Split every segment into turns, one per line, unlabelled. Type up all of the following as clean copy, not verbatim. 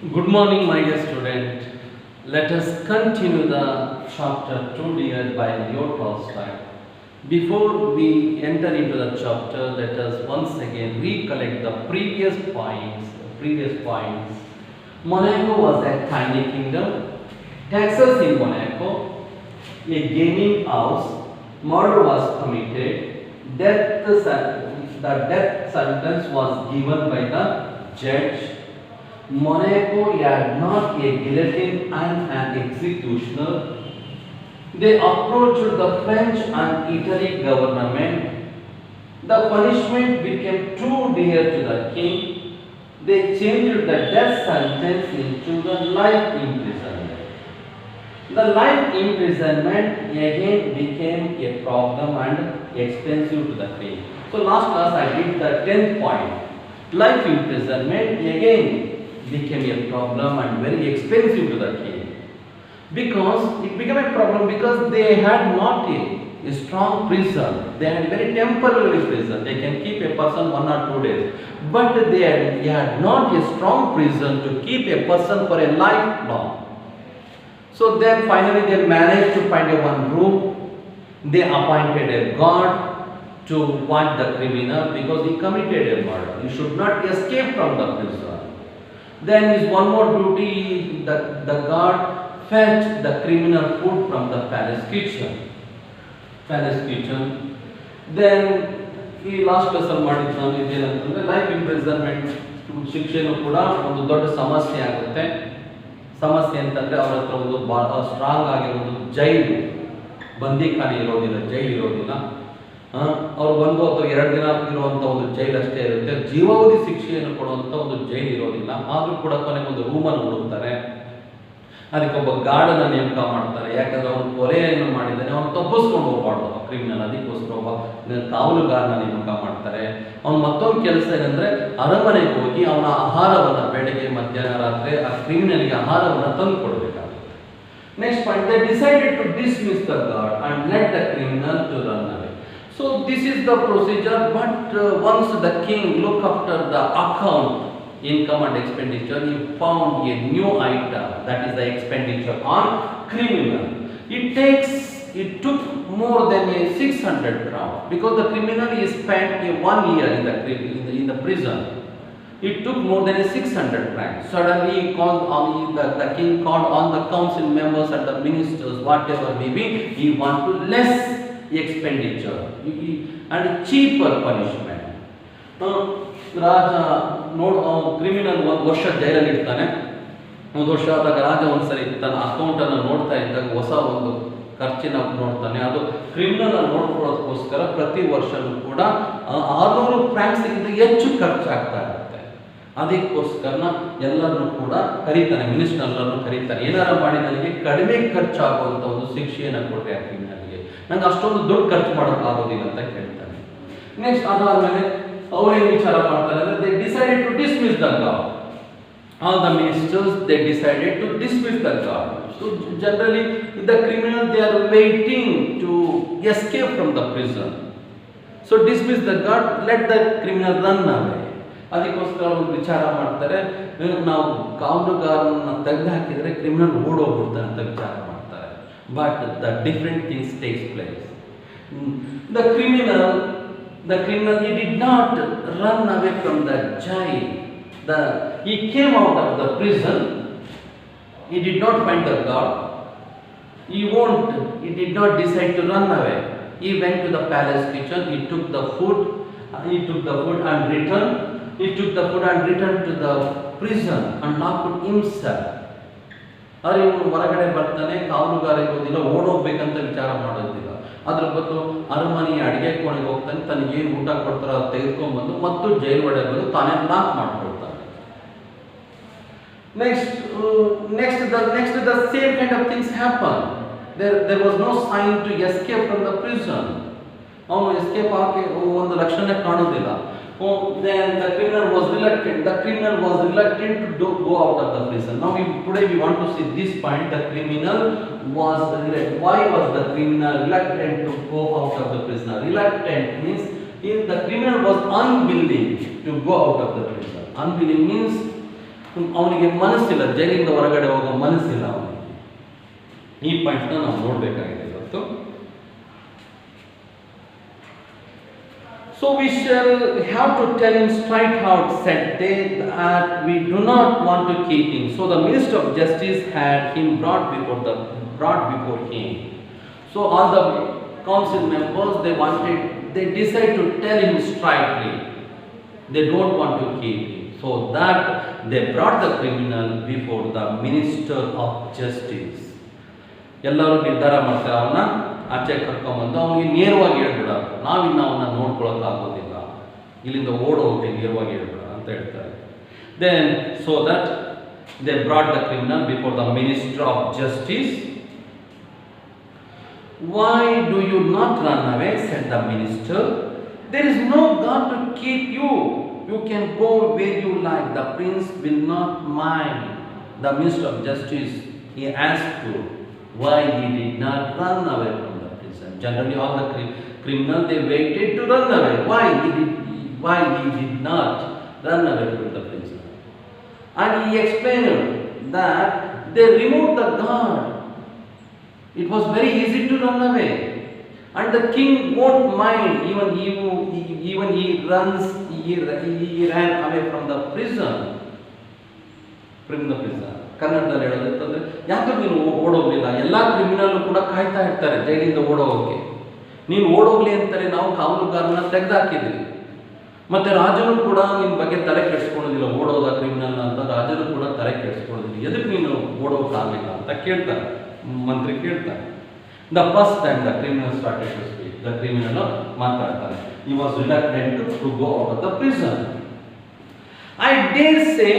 Good morning, my dear student. Let us continue the chapter 2 dear by Leo Tolstoy. Before we enter into the chapter, let us once again recollect the previous points. Monaco was a tiny kingdom. Taxes in Monaco, a gaming house. Murder was committed. The death sentence was given by the judge. Monaco had not a guillotine and an executioner. They approached the French and Italy government. The punishment became too dear to the king. They changed the death sentence into the life imprisonment. The life imprisonment again became a problem and expensive to the king. So last class I did the 10th point. Life imprisonment again became a problem and very expensive to the king, because it became a problem because they had not a strong prison. They had very temporary prison. They can keep a person 1 or 2 days, but they had not a strong prison to keep a person for a lifelong. So then finally they managed to find a one room. They appointed a guard to watch the criminal because he committed a murder. He should not escape from the prison. Then his one more duty, the guard fetched the criminal food from the palace kitchen. Then ಈ last ಕ್ಲಾಸಲ್ಲಿ ಮಾಡಿದ್ದು ನಾನು ಇದೇನಂತಂದರೆ life imprisonment ಶಿಕ್ಷೆನೂ ಕೂಡ ಒಂದು ದೊಡ್ಡ ಸಮಸ್ಯೆ ಆಗುತ್ತೆ. ಸಮಸ್ಯೆ ಅಂತಂದರೆ ಅವ್ರ ಹತ್ರ ಒಂದು ಭಾಳ ಸ್ಟ್ರಾಂಗ್ ಆಗಿರೋ ಒಂದು ಜೈಲು, ಬಂದಿಖಾನೆ ಇರೋದಿಲ್ಲ, ಜೈಲು ಇರೋದಿಲ್ಲ. ಅವ್ರು 1 ಅಥವಾ 2 ದಿನ ಇರುವಂಥ ಒಂದು ಜೈಲು ಅಷ್ಟೇ ಇರುತ್ತೆ. ಜೀವಾವಧಿ ಶಿಕ್ಷೆಯನ್ನು ಕೊಡುವಂಥ ಒಂದು ಜೈಲು ಇರೋದಿಲ್ಲ. ಆದರೂ ಕೂಡ ಕೊನೆಗೆ ಒಂದು ರೂಮನ್ನು ಹುಡುಕ್ತಾರೆ. ಅದಕ್ಕೊಬ್ಬ ಗಾರ್ಡನ್ನು ನೇಮಕ ಮಾಡ್ತಾರೆ. ಯಾಕಂದರೆ ಅವನು ಕೊಲೆಯನ್ನು ಮಾಡಿದ್ದಾನೆ, ಅವನು ತಪ್ಪಿಸ್ಕೊಂಡು ಹೋಗ್ಬಾರ್ದು ಕ್ರಿಮಿನಲ್. ಅದಕ್ಕೋಸ್ಕರ ಒಬ್ಬ ಕಾವಲುಗಾರನ ನೇಮಕ ಮಾಡ್ತಾರೆ. ಅವನು ಮತ್ತೊಂದು ಕೆಲಸ ಏನಂದರೆ ಅರಮನೆಗೆ ಹೋಗಿ ಅವನ ಆಹಾರವನ್ನು ಬೆಳಗ್ಗೆ ಮಧ್ಯಾಹ್ನ ರಾತ್ರಿ ಆ ಕ್ರಿಮಿನಲ್ಗೆ ಆಹಾರವನ್ನು ತಂದು ಕೊಡಬೇಕಾಗುತ್ತೆ. Next point, they decided to dismiss the guard and let the criminal to run away. So this is the procedure, but once the king looked after the account, income and expenditure, he found a new item, that is the expenditure on criminal. It took more than 600 crowns because the criminal is spent 1 year in the prison. It took more than 600 crowns. Suddenly he called on the king called on the council members and the ministers, whatever may be, he want to less expenditure and cheaper punishment. Raja criminal 1 ವರ್ಷ ಜೈಲಲ್ಲಿ ಇರ್ತಾನೆ. 1 ವರ್ಷ ಆದಾಗ ರಾಜ ಒಂದ್ಸರಿ ತನ್ನ ಅಕೌಂಟನ್ನು ನೋಡ್ತಾ ಇದ್ದಾಗ ಹೊಸ ಒಂದು ಖರ್ಚಿನ ನೋಡ್ತಾನೆ. ಅದು ಕ್ರಿಮಿನಲ್ ನೋಡ್ಕೊಳ್ಳೋದಕ್ಕೋಸ್ಕರ ಪ್ರತಿ ವರ್ಷವೂ ಕೂಡ 600 ಫ್ರಾಂಕ್ಸ್ಗಿಂತ ಹೆಚ್ಚು ಖರ್ಚಾಗ್ತಾ ಇರುತ್ತೆ. ಅದಕ್ಕೋಸ್ಕರ ಎಲ್ಲರನ್ನು ಕೂಡ ಕರೀತಾನೆ, ಮಿನಿಸ್ಟರ್ನನ್ನು ಕರೀತಾನೆ. ಏನಾರ ಮಾಡಿ ನನಗೆ ಕಡಿಮೆ ಖರ್ಚಾಗುವಂಥ ಒಂದು ಶಿಕ್ಷೆಯನ್ನು ಕೊಡ್ರಿ ಆ ಕ್ರಿಮಿನಲ್ಗೆ, ನಂಗೆ ಅಷ್ಟೊಂದು ದುಡ್ಡು ಖರ್ಚು ಮಾಡೋಕ್ಕಾಗೋದಿಲ್ಲ ಅಂತ ಕೇಳ್ತಾನೆ. ನೆಕ್ಸ್ಟ್ ಅದಾದಮೇಲೆ ಅವರೇನು ವಿಚಾರ ಮಾಡ್ತಾರೆ ಅಂದರೆ they decided to dismiss the guard. All the ministers they decided to dismiss the guard. So generally the criminal they are waiting to escape from the prison. So dismiss the guard, let the criminal run away. ಅದಕ್ಕೋಸ್ಕರ ಅವರು ವಿಚಾರ ಮಾಡ್ತಾರೆ, ನಾವು ಕಾವಲುಗಾರನ ತೆಗೆದು ಹಾಕಿದರೆ criminal ಓಡೋಗ್ಬಿಡ್ತಾನೆ ಅಂತ ವಿಚಾರ ಮಾಡ್ತಾರೆ. But the different things takes place. The criminal, he did not run away from the jail. He came out of the prison. He did not find the guard. He did not decide to run away. He went to the palace kitchen. He took the food and returned. He took the food and returned to the prison and locked himself. ಆದರೆ ಇವನು ಹೊರಗಡೆ ಬರ್ತಾನೆ, ಕಾವಲುಗಾರ ಇರೋದಿಲ್ಲ, ಓಡೋಗ್ಬೇಕಂತ ವಿಚಾರ ಮಾಡೋದಿಲ್ಲ. ಅದ್ರ ಬದಲು ಅರಮನೆಯ ಅಡುಗೆ ಕೋಣೆಗೆ ಹೋಗ್ತಾನೆ, ತನಗೇನು ಊಟ ಕೊಡ್ತಾರೋ ಅದು ತೆಗೆದುಕೊಂಡ್ಬಂದು ಮತ್ತು ಜೈಲು ಒಳಗೆ ಬಂದು ತಾನೇ lock ಮಾಡ್ಕೊಳ್ತಾನೆ. Next the same kind of things happen. There was no sign to escape from the prison. ಅವನು ಎಸ್ಕೇಪ್ ಆಗಿ ಒಂದು ಲಕ್ಷಣ ಕಾಣೋದಿಲ್ಲ. Then the criminal was reluctant to go out of the prison. Now today we want to see this point. The criminal was why was the criminal reluctant to go out of the prison? Reluctant means if the criminal was unwilling to go out of the prison. Unwilling means ಅವನಿಗೆ ಮನಸ್ಸಿಲ್ಲ, ಜೈಲಿಂದ ಹೊರಗಡೆ ಹೋಗೋ ಮನಸ್ಸಿಲ್ಲ ಅವನಿಗೆ. ಈ ಪಾಯಿಂಟ್ನ ನಾವು ನೋಡಬೇಕಾಗಿದೆ ಇವತ್ತು. So we shall have to tell him straight out, said they, that we do not want to keep him. So the minister of justice had him brought before him. So all the council members, they decide to tell him straightly. They don't want to keep him. So that they brought the criminal before the minister of justice. ಎಲ್ಲರೂ ನಿರ್ಧಾರ ಮಾಡ್ತಾರೆ, ಅವನ್ನ ಆಚೆ ಕರ್ಕೊಂಬಂದು ಅವನಿಗೆ ನೇರವಾಗಿ ಹೇಳ್ಬಿಡ, ನಾವಿನ್ನ ಅವನ್ನ ನೋಡ್ಕೊಳಕ್ಕಾಗೋದಿಲ್ಲ, ಇಲ್ಲಿಂದ ಓಡೋಗಿ ನೇರವಾಗಿ ಹೇಳ್ಬಿಡ ಅಂತ ಹೇಳ್ತಾರೆ. Then so that they brought the criminal before the minister of justice. Why do you not run away, said the minister. There is no God to keep you. You can go where you like. The prince will not mind. The minister of justice, he asked to why he did not run away from the prison. Generally all the criminals, they waited to run away. Why he did not run away from the prison? And he explained that they removed the guard. It was very easy to run away, and the king won't mind. Even he ran away from the prison. ಕನ್ನಡದಲ್ಲಿ ಹೇಳೋದಂತಂದ್ರೆ, ಯಾಕೆ ನೀನು ಓಡೋಗ್ಲಿಲ್ಲ? ಎಲ್ಲ criminal ಕೂಡ ಕಾಯ್ತಾ ಇರ್ತಾರೆ ಜೈಲಿಂದ ಓಡೋಗೋಕೆ, ನೀನು ಓಡೋಗ್ಲಿ ಅಂತಾರೆ. ನಾವು ಕಾವಲುಗಾರನ ತೆಗೆದಾಕಿದ್ವಿ, ಮತ್ತೆ ರಾಜನು ಕೂಡ ನಿನ್ನ ಬಗ್ಗೆ ತಲೆ ಕೆಡಿಸ್ಕೊಳ್ಳೋದಿಲ್ಲ, ಓಡೋದ ಕ್ರಿಮಿನಲ್ ಅಂತ ರಾಜನು ಕೂಡ ತಲೆ ಕೆಡಿಸ್ಕೊಳ್ಳೋದಿಲ್ಲ, ಎದಕ್ಕೆ ನೀನು ಓಡೋಕ್ಕಾಗಲಿಲ್ಲ ಅಂತ ಕೇಳ್ತಾರೆ, ಮಂತ್ರಿ ಕೇಳ್ತಾರೆ. The first time the criminal started to speak. The criminal ಮಾತಾಡ್ತಾನೆ. He was reluctant to go out of the prison. I dare say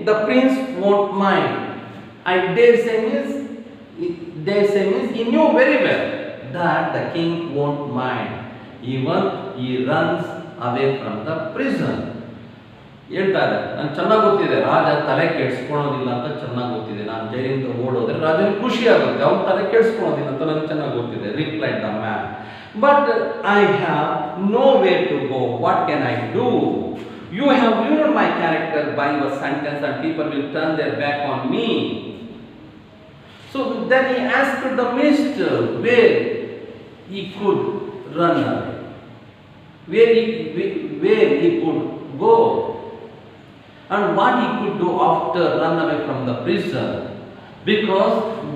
the prince won't mind. I dare say means he knew very well that the king won't mind. Even he runs away from the prison. ಹೇಳ್ತಾರೆ, ನನಗೆ ಚೆನ್ನಾಗಿ ಗೊತ್ತಿದೆ ರಾಜ ತಲೆ ಕೆಡಿಸ್ಕೊಳ್ಳೋದಿಲ್ಲ ಅಂತ ಚೆನ್ನಾಗಿ ಗೊತ್ತಿದೆ. ನಾನು ಜೈಲಿಂದ ಓಡೋದ್ರೆ ರಾಜನಿಗೆ ಖುಷಿ ಆಗುತ್ತೆ, ಅವ್ನು ತಲೆ ಕೆಡಿಸ್ಕೊಳ್ಳೋದಿಲ್ಲ ಅಂತ ನನಗೆ ಚೆನ್ನಾಗಿ ಗೊತ್ತಿದೆ. Replied the man. But I have nowhere to go. What can I do? You have ruined my character by your sentence, and people will turn their back on me. So then he asked the minister where he could run away, where he could go, and what he could do after run away from the prison, because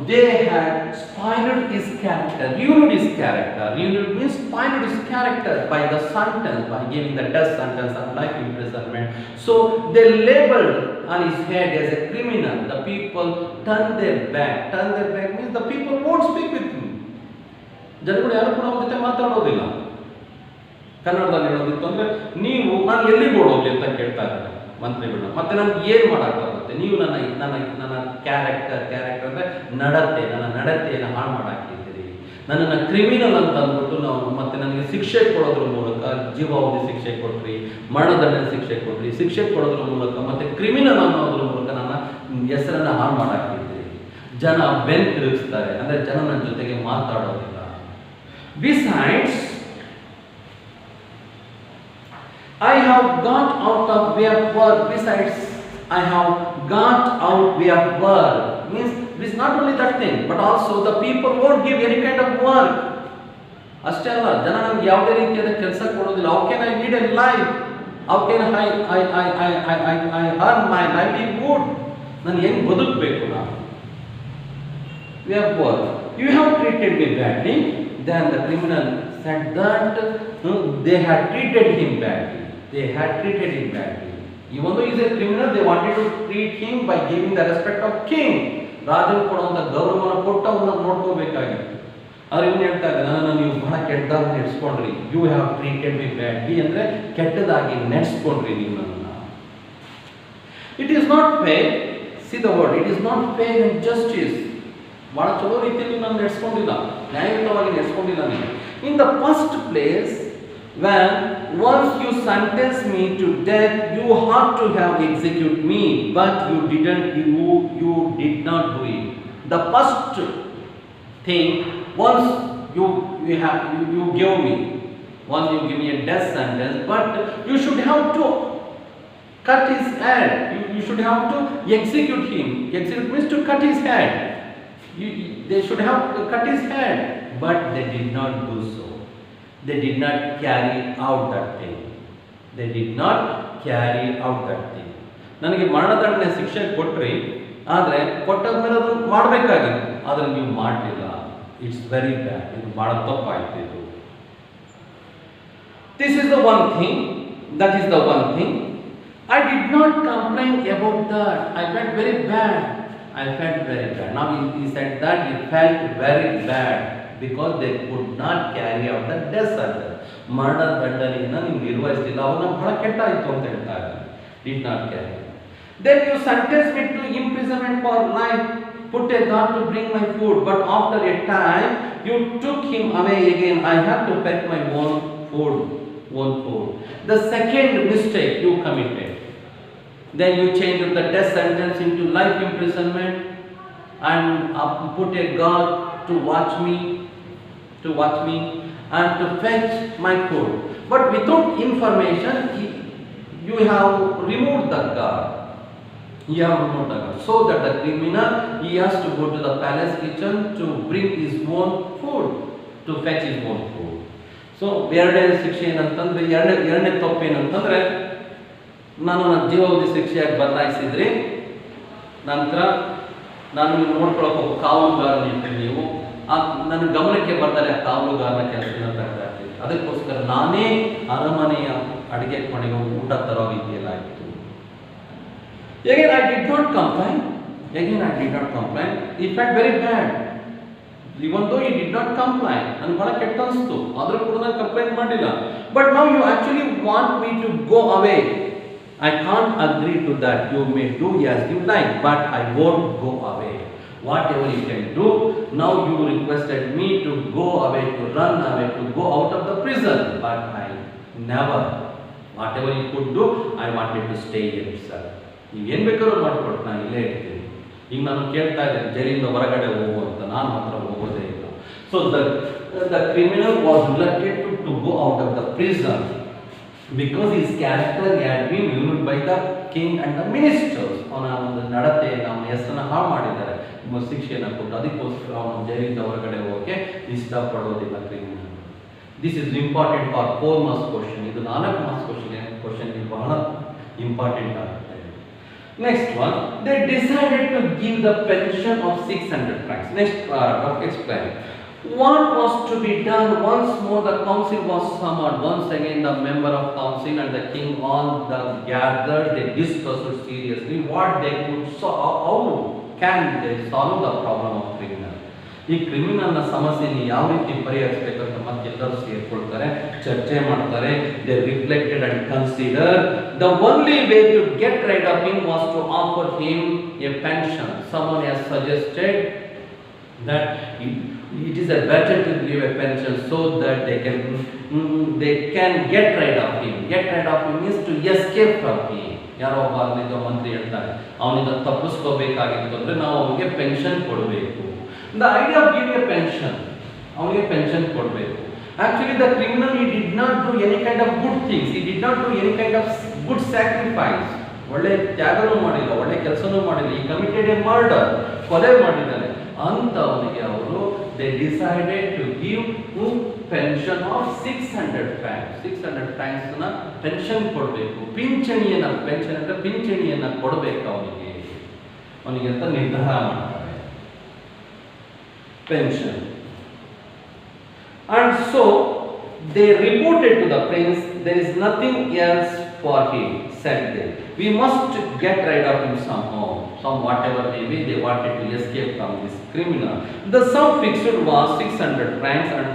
they had spoiled his character, ruined his character. Ruined means spoiled his character by the sentence, by giving the death sentence and life imprisonment. So they labeled on his head as a criminal. The people turned their back. Turn their back means the people won't speak with him. ಜನಗಳು ಯಾರು ಕೂಡ ಅವನ ಜೊತೆ ಮಾತಾಡೋದಿಲ್ಲ. ಕನ್ನಡದಲ್ಲಿ ಹೇಳೋದಿತ್ತು ಅಂದ್ರೆ, ನೀವು ನಾನು ಎಲ್ಲಿಗೆ ಓಡೋಗ್ಲಿ ಅಂತ ಕೇಳ್ತಾ ಇದ್ದಾರೆ ಮಂತ್ರಿಗಳನ್ನ. ಮತ್ತೆ ನಾನು ಏನು ಮಾಡೋಕ್ಕಾಗುತ್ತೆ? ನೀವು ನನ್ನ ಕ್ಯಾರೆಕ್ಟರ್ ಅಂದರೆ ನನ್ನ ನಡತೆಯನ್ನು ಹಾಳು ಮಾಡಾಕಿದ್ದೀರಿ, ನನ್ನನ್ನು ಕ್ರಿಮಿನಲ್ ಅಂತ ಅಂದ್ಬಿಟ್ಟು ನಾವು ಮತ್ತೆ ನನಗೆ ಶಿಕ್ಷೆ ಕೊಡೋದ್ರ ಮೂಲಕ ಜೀವಾವಧಿ ಶಿಕ್ಷೆ ಕೊಟ್ರಿ, ಮರಣದಂಡನೆ ಶಿಕ್ಷೆ ಕೊಡೋದ್ರ ಮೂಲಕ ಮತ್ತೆ ಕ್ರಿಮಿನಲ್ ಅನ್ನೋದ್ರ ಮೂಲಕ ನನ್ನ ಹೆಸರನ್ನು ಹಾಳು ಮಾಡಾಕಿದ್ದೀರಿ. ಜನ ಬೆನ್ ತಿರುಗಿಸ್ತಾರೆ, ಅಂದರೆ ಜನ ನನ್ನ ಜೊತೆಗೆ ಮಾತಾಡೋದಿಲ್ಲ. Besides, I have got out of way of work. Besides, I have got out way of work. Means it's not only that thing, but also the people won't give any kind of work. ಅಷ್ಟೇ ಅಲ್ಲ, ಜನ ನಮ್ಗೆ ಯಾವುದೇ ರೀತಿಯಾದ ಕೆಲಸ ಕೊಡೋದಿಲ್ಲ. How can I lead a life? How can I earn my livelihood? ನಾನು ಹೆಂಗೆ ಬದುಕಬೇಕು? ನಾನು we have work. You have treated me badly. Then the criminal said that they had treated him badly. Even though he is a criminal, they wanted to treat him by giving the respect of king. ರಾಜನು ಕೊಡುವಂಥ ಗೌರವವನ್ನು ಕೊಟ್ಟು ಅವನ್ನ ನೋಡ್ಕೋಬೇಕಾಗಿತ್ತು. ಅವ್ರು ಇವನು ಹೇಳ್ತಾ ಇದ್ದಾರೆ, ನನ್ನನ್ನು ನೀವು ಬಹಳ ಕೆಟ್ಟದಾಗಿ ನಡೆಸ್ಕೊಂಡ್ರಿ. You have treated me badly ಅಂದರೆ ಕೆಟ್ಟದಾಗಿ ನಡೆಸ್ಕೊಂಡ್ರಿ ನೀವು ನನ್ನನ್ನು. It is not fair. See the word, it is not fair and justice. ಭಾಳ ಚಲೋ ರೀತಿಯಲ್ಲಿ ನಾನು ನಡೆಸ್ಕೊಂಡಿಲ್ಲ, ನ್ಯಾಯಯುತವಾಗಿ ನಡೆಸ್ಕೊಂಡಿಲ್ಲ ನೀವು. In the first place, when once you sentenced me to death, you had to have execute me, but you did not do it. The first thing, once you give me a death sentence, but you should have to cut his head. You should have to execute him. Execute means to cut his head. They should have to cut his head, but they did not do so. They did not carry out that thing. They did not carry out that thing. ನನಗೆ ಮರಣದಂಡನೆ ಶಿಕ್ಷೆ ಕೊಟ್ರಿ, ಆದರೆ ಕೊಟ್ಟಾದ್ಮೇಲೆ ಅದು ಮಾಡಬೇಕಾಗಿತ್ತು, ಆದರೆ ನೀವು ಮಾಡಲಿಲ್ಲ. It's very bad. ಇದು ಬಹಳ ತಪ್ಪಾಯಿತು. ಇದು this is the one thing. That is the one thing. I did not complain about that. I felt very bad. I felt very bad. Now he said that he felt very bad because they could not carry out the death sentence. ಮರಣ ದಂಡನೆಯನ್ನು ನೀವು ನಿರ್ವಹಿಸಲಿಲ್ಲ, ಅವನ್ನ ಬಹಳ ಕೆಟ್ಟ ಆಯಿತು ಅಂತ ಹೇಳ್ತಾ ಇದ್ದಾರೆ. Did not carry. Then you sentenced me to imprisonment for life, put a guard to bring my food, but after a time you took him away again. I had to fetch my own food. The second mistake you committed. Then you changed the death sentence into life imprisonment and put a guard to watch me and to fetch my food. But without information, you have removed the guard. So that the criminal, he has to go to the palace kitchen to bring his own food, to fetch his own food. So ಎರಡನೇ ಶಿಕ್ಷೆ ಏನಂತಂದ್ರೆ, ಎರಡನೇ ತಪ್ಪು ಏನಂತಂದ್ರೆ, ನಾನು ನನ್ನ ಜೀವಾವಧಿ ಶಿಕ್ಷೆಯಾಗಿ ಬದಲಾಯಿಸಿದ್ರಿ. ನಂತರ ನಾನು ನೋಡ್ಕೊಳಕ್ಕೆ ಒಬ್ಬ ಕಾವಲುಗಾರನ ಇರ್ತೀನಿ, ನೀವು ನನ್ನ ಗಮನಕ್ಕೆ ಬರ್ತಾರೆ ಆ ಕಾವಲುಗಾರನ ಕೆಲಸದಿಂದ ತೆಗೆದಾಗ್ತೀವಿ. ಅದಕ್ಕೋಸ್ಕರ ನಾನೇ ಅರಮನೆಯ ಅಡುಗೆ ಮನೆಗೆ ಊಟ ತರೋ ರೀತಿಯಲ್ಲ ಆಯಿತು. Again I did not complain. It felt very bad. Even though he did not complain, ನನಗೆ ಬಹಳ ಕೆಟ್ಟ ಅನಿಸ್ತು, ಆದರೂ ಕೂಡ ನಾನು ಕಂಪ್ಲೇಂಟ್ ಮಾಡಿಲ್ಲ. But now you actually want me to go away. I can't agree to that. You may do as you like, but I won't go away. Whatever you can do, now you requested me to go away, to run away, to go out of the prison, but I never. Whatever you could do, I wanted to stay here, sir. ನೀವು ಏನು ಬೇಕಾದ್ರೂ ಮಾಡ್ಕೊಟ್ಟು ನಾನು ಇಲ್ಲೇ ಇರ್ತೀನಿ. ಈಗ ನಾನು ಕೇಳ್ತಾ ಇದ್ದೇನೆ ಜೈಲಿಂದ ಹೊರಗಡೆ ಹೋಗು ಅಂತ, ನಾನು ಮಾತ್ರ ಹೋಗೋದೇ ಇಲ್ಲ. So the criminal was rejected to go out of the prison because his character had been removed by the king and the ministers. ಅವನ ಒಂದು ನಡತೆಯನ್ನು, ಅವನ ಹೆಸರನ್ನು ಹಾಳು ಮಾಡಿದ್ದಾರೆ, ಶಿಕ್ಷೆಯನ್ನು ಕೊಟ್ಟು. ಅದಕ್ಕೋಸ್ಕರ ಅವನು ಜೈಲಿಂದ ಹೊರಗಡೆ ಹೋಗೋಕ್ಕೆ ಇಷ್ಟಪಡೋದಿಲ್ಲ criminal. This is important for 4 marks question. ಇದು 4 ಮಾರ್ಕ್ಸ್ ಕ್ವಶನ್ ಬಹಳ ಇಂಪಾರ್ಟೆಂಟ್ ಆಗುತ್ತೆ. Next one, they decided to give the pension of 600 francs. Next paragraph explain. What was to be done? Once more the council was summoned. Once again the member of council and the king all the gathered. They discussed seriously what they could solve. How can they solve the problem of criminal? ಈ ಕ್ರಿಮಿನಲ್ನ ಸಮಸ್ಯೆಯನ್ನು ಯಾವ ರೀತಿ ಪರಿಹರಿಸಬೇಕಂತ ಮತ್ತೆಲ್ಲರೂ ಸೇರ್ಕೊಳ್ತಾರೆ, ಚರ್ಚೆ ಮಾಡ್ತಾರೆ. They reflected and consider the only way to get rid of him was to offer him a pension. Someone has suggested that it is better to give a pension so that they can get rid of him. Get rid of him means to escape from him. ಯಾರೋ ಒಬ್ಬ ಅಲ್ಲಿದ್ದ ಮಂತ್ರಿ ಹೇಳ್ತಾರೆ, ಅವನಿಂದ ತಪ್ಪಿಸ್ಕೋಬೇಕಾಗಿತ್ತು ಅಂದರೆ ನಾವು ಅವನಿಗೆ pension ಕೊಡಬೇಕು. The idea of giving a pension, ಅವನಿಗೆ ಪೆನ್ಷನ್ ಕೊಡಬೇಕು. Actually the criminal, he did not do any kind of good things. He did not do any kind of good sacrifice. ಒಳ್ಳೆ ತ್ಯಾಗನೂ ಮಾಡಿಲ್ಲ, ಒಳ್ಳೆ ಕೆಲಸನೂ ಮಾಡಿಲ್ಲ. He committed a murder, ಕೊಲೆ ಮಾಡಿದ್ದಾನೆ. ಅಂತವನಿಗೆ ಅವರು they decided to give pension of 600 francs. 600 francs ನ pension ಕೊಡಬೇಕು. ಪಿಂಚಣಿಯನ್ನ, ಪೆನ್ಷನ್ ಅಂದ್ರೆ ಪಿಂಚಣಿಯನ್ನ ಕೊಡಬೇಕು ಅವನಿಗೆ ಅಂತ ನಿರ್ಧಾರ ಮಾಡ್ತಾರೆ. Pension. And so they reported to the prince, there is nothing else for him, said they. We must get rid of him somehow. Some whatever may be, they wanted to escape from this criminal. The sum fixed was 600 francs and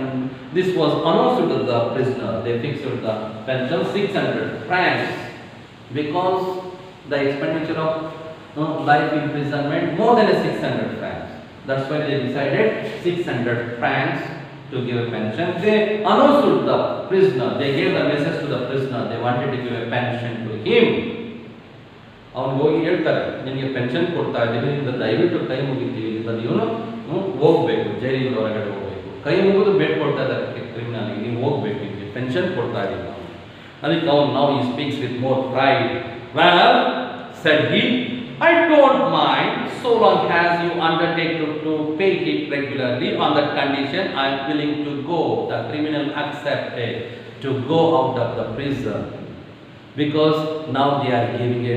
this was announced to the prisoner. They fixed the pension 600 francs because the expenditure of life imprisonment more than 600 francs. That's why they decided 600 francs to give a pension. They announced to the prisoner, they gave the message to the prisoner, they wanted to give a pension to him. ಅವನಿಗೆ ಹೋಗಿ ಹೇಳ್ತಾರೆ, ನಿನಗೆ pension ಕೊಡ್ತಾ ಇದ್ದೀವಿ, ನಿಂದ ದಯವಿಟ್ಟು ಕೈ ಮುಗಿತೀವಿ, ಇವನು ಹೋಗ್ಬೇಕು, ಜೈಲಿಂದ ಹೊರಗಡೆ ಹೋಗ್ಬೇಕು. ಕೈ ಮುಗಿದು ಬೇಡ್ಕೊಳ್ತಾ ಇದ್ದಾರೆ ಕ್ರಿಮಿನಲ್ಗೆ, ನೀವು ಹೋಗ್ಬೇಕು, ನಿಮಗೆ ಪೆನ್ಷನ್ ಕೊಡ್ತಾ ಇದ್ದೀವಿ ನಾವು. Now he speaks with more pride. Well, said he, I don't mind so long as you undertake to pay it regularly on the condition I am willing to go. The criminal accepted to go out of the prison because now they are giving a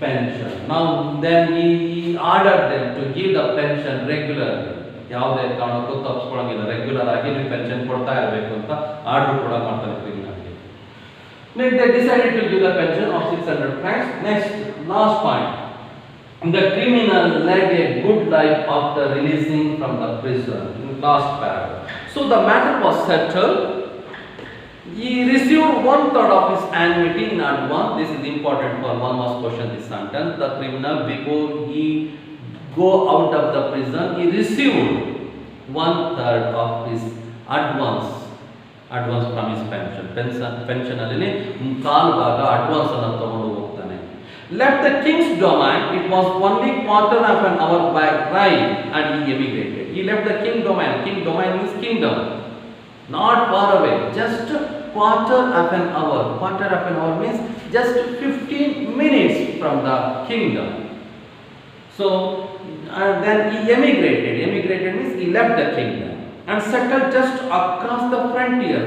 pension. Now then he ordered them to give the pension regularly. ಯಾವುದೇ ಕಾರಣಕ್ಕೂ ತಪ್ಪಿಸ್ಕೊಳ್ಳೋಂಗಿಲ್ಲ, regular ಆಗಿ ನೀವು pension ಕೊಡ್ತಾ ಇರಬೇಕು ಅಂತ order ಕೂಡ ಮಾಡ್ತಾರೆ criminal. Then they decided to give the pension of 600 francs. Next, last point. The criminal led a good life after releasing from the prison. Last paragraph. So the matter was settled. He received 1/3 of his annuity in advance. This is important for one must question this sentence. The criminal, before he go out of the prison, he received 1/3 of his advance from his pension ಅಲ್ಲಿ ಕಾಲು ಭಾಗ advance ಅನ್ನು ತಗೊಂಡು ಹೋಗ್ತಾನೆ. Left the king's domain, it was only quarter of an hour by ride and he emigrated. He left the king domain means kingdom, not far away, just quarter of an hour means just 15 minutes from the kingdom. So then he emigrated means he left the kingdom and settled just across the frontier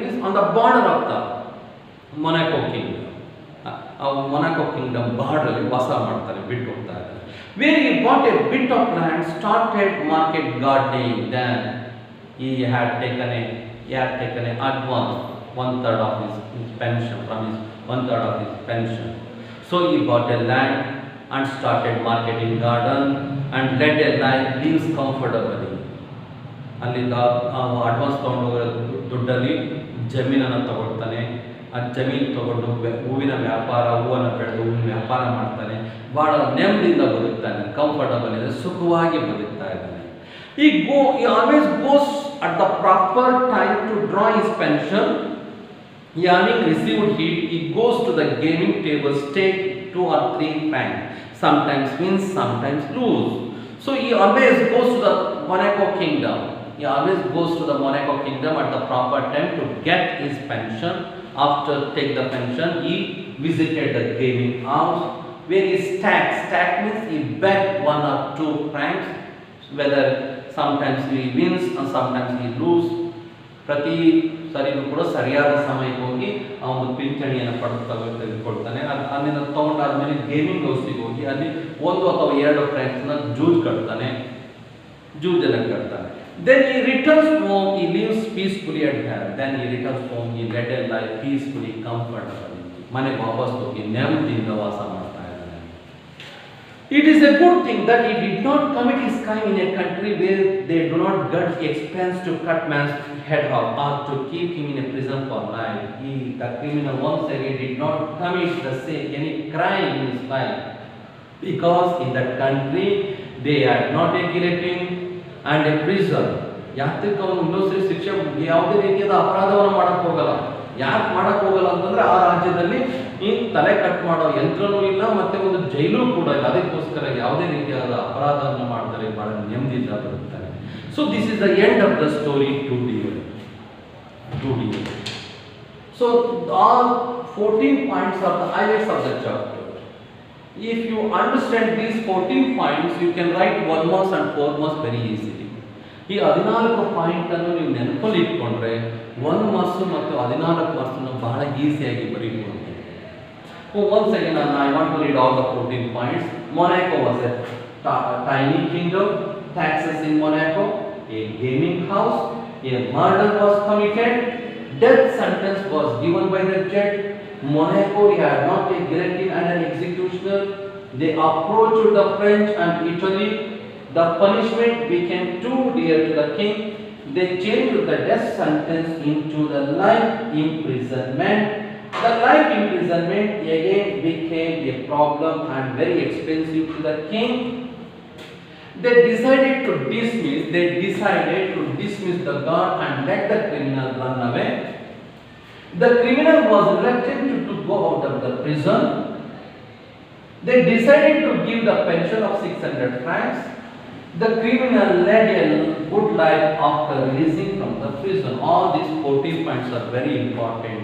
means on the border of the Monaco kingdom. Monaco kingdom border ಅಲ್ಲಿ ವಾಸ ಮಾಡ್ತಾರೆ, ಬಿಟ್ಟು ಹೋಗ್ತಾ ಇದ್ದಾರೆ. Where he bought a bit of land, started market gardening. Then he had taken a advance 1/3 of his pension from his 1/3 of his pension. So he bought a land and started marketing garden and led a life, lives comfortably. ಅಲ್ಲಿಂದ advance ತೊಗೊಂಡೋಗೋ ದುಡ್ಡಲ್ಲಿ ಜಮೀನನ್ನು ತಗೊಳ್ತಾನೆ. ಆ ಜಮೀನು ತಗೊಂಡು ಹೂವಿನ ಹೂವನ್ನು ಬೆಳೆದು ಹೂವಿನ ವ್ಯಾಪಾರ ಮಾಡ್ತಾನೆ. ಭಾಳ ನೆಮ್ಮದಿಯಿಂದ ಬದುಕ್ತಾನೆ, ಕಂಫರ್ಟಬಲ್ ಇದೆ, ಸುಖವಾಗಿ ಬದುಕ್ತಾ ಇದ್ದಾನೆ. He always goes at the proper time to draw his pension. Having received it, he goes to the gaming table, stake 2 or 3 francs. Sometimes wins, sometimes lose. So he always goes to the Monaco kingdom. At the proper time to get his pension. After take the pension, he visited the gaming house where he stack means he bet 1 or 2 francs, whether sometimes he wins and sometimes he lose. ಪ್ರತಿ ಸರಿನೂ ಕೂಡ ಸರಿಯಾದ ಸಮಯಕ್ಕೆ ಹೋಗಿ ಅವನು ಪಿಂಚಣಿಯನ್ನು ತೆಗೆದುಕೊಳ್ತಾನೆ. ಅಲ್ಲಿಂದ ತಗೊಂಡಾದ್ಮೇಲೆ gaming ಹೌಸಿಗೆ ಹೋಗಿ ಅಲ್ಲಿ 1 ಅಥವಾ 2 ಫ್ರಾಂಕ್ಸ್ನ ಜೂಜನ್ನು ಕಟ್ತಾನೆ. Then he returns home, he lives peacefully at home. He led a life peacefully, comfortably. ಮನೆಗೆ ವಾಪಸ್ ಹೋಗಿ ನೆಮ್ಮದಿಯಿಂದ ವಾಸ ಮಾಡ್ತಾ ಇದ್ದಾನೆ. It is a good thing that he did not commit his crime in a country where they do not grudge expense to cut man's head off or to keep him in a prison for life. The criminal once again did not commit any crime in his life, because in that country they had not a guillotine and a prison. ಯಾತಕ್ಕೆ ಅವನು ಇನ್ನೊಂದ್ಸರಿ ಶಿಕ್ಷೆ ಯಾವುದೇ ರೀತಿಯಾದ ಅಪರಾಧವನ್ನು ಮಾಡಕ್ಕೆ ಹೋಗಲ್ಲ. ಯಾಕೆ ಮಾಡಕ್ಕೆ ಹೋಗಲ್ಲ ಅಂತಂದ್ರೆ ಆ ರಾಜ್ಯದಲ್ಲಿ ಈ ತಲೆ ಕಟ್ ಮಾಡೋ ಯಂತ್ರನೂ ಇಲ್ಲ, ಮತ್ತೆ ಒಂದು ಜೈಲು ಕೂಡ ಇಲ್ಲ. ಅದಕ್ಕೋಸ್ಕರ ಯಾವುದೇ ರೀತಿಯಾದ ಅಪರಾಧವನ್ನು ಮಾಡ್ತಾರೆ, ಬಹಳ ನೆಮ್ಮದಿಯಿಂದ ಬರುತ್ತಾರೆ. So this is the end of the story to dear. So all 14 points are the highlights of the chapter. If you understand these 14 points, you can write 1 marks and 4 marks very easily. ಈ 14 point ಅನ್ನು ನೀವು ನೆನಪಲ್ಲಿ ಇಟ್ಕೊಂಡ್ರೆ 1 marks ಮತ್ತು 14 marks ಬಹಳ ಈಸಿಯಾಗಿ ಬರೀಬಹುದು. Once again, I want to read all the 14 points. Monaco was a tiny kingdom. Taxes in Monaco, a gaming house, a murder was committed, death sentence was given by the judge. Monaco had not a guillotine and an executioner. They approached the French and Italy. The punishment became too dear to the king. They changed the death sentence into the life imprisonment. The life imprisonment again became a problem and very expensive to the king. They decided to dismiss the guard and let the criminal run away. The criminal was reluctant to go out of the prison. They decided to give the pension of 600 francs. The criminal led a good life after releasing from the prison. All these 14 points are very important.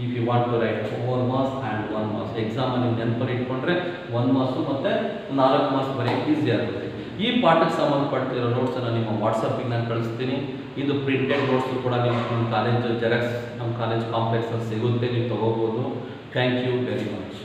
If you want to write 4 marks and 1 marks ಎಕ್ಸಾಮಲ್ಲಿ ನೀವು ನೆನಪಲ್ಲಿ ಇಟ್ಕೊಂಡ್ರೆ 1 marks ಮತ್ತು 4 marks ಬರೆಯೋಕ್ಕೆ easy ಆಗುತ್ತೆ. ಈ ಪಾಠಕ್ಕೆ ಸಂಬಂಧಪಟ್ಟಿರೋ ನೋಟ್ಸನ್ನು ನಿಮ್ಮ ವಾಟ್ಸಪ್ಪಿಗೆ ನಾನು ಕಳಿಸ್ತೀನಿ. ಇದು ಪ್ರಿಂಟೆಡ್ ನೋಟ್ಸು ಕೂಡ ನಿಮ್ಮ ಕಾಲೇಜ್ ಜೆರಾಕ್ಸ್ ನಮ್ಮ ಕಾಲೇಜ್ ಕಾಂಪ್ಲೆಕ್ಸಲ್ಲಿ ಸಿಗುತ್ತೆ, ನೀವು ತೊಗೋಬೋದು. Thank you very much.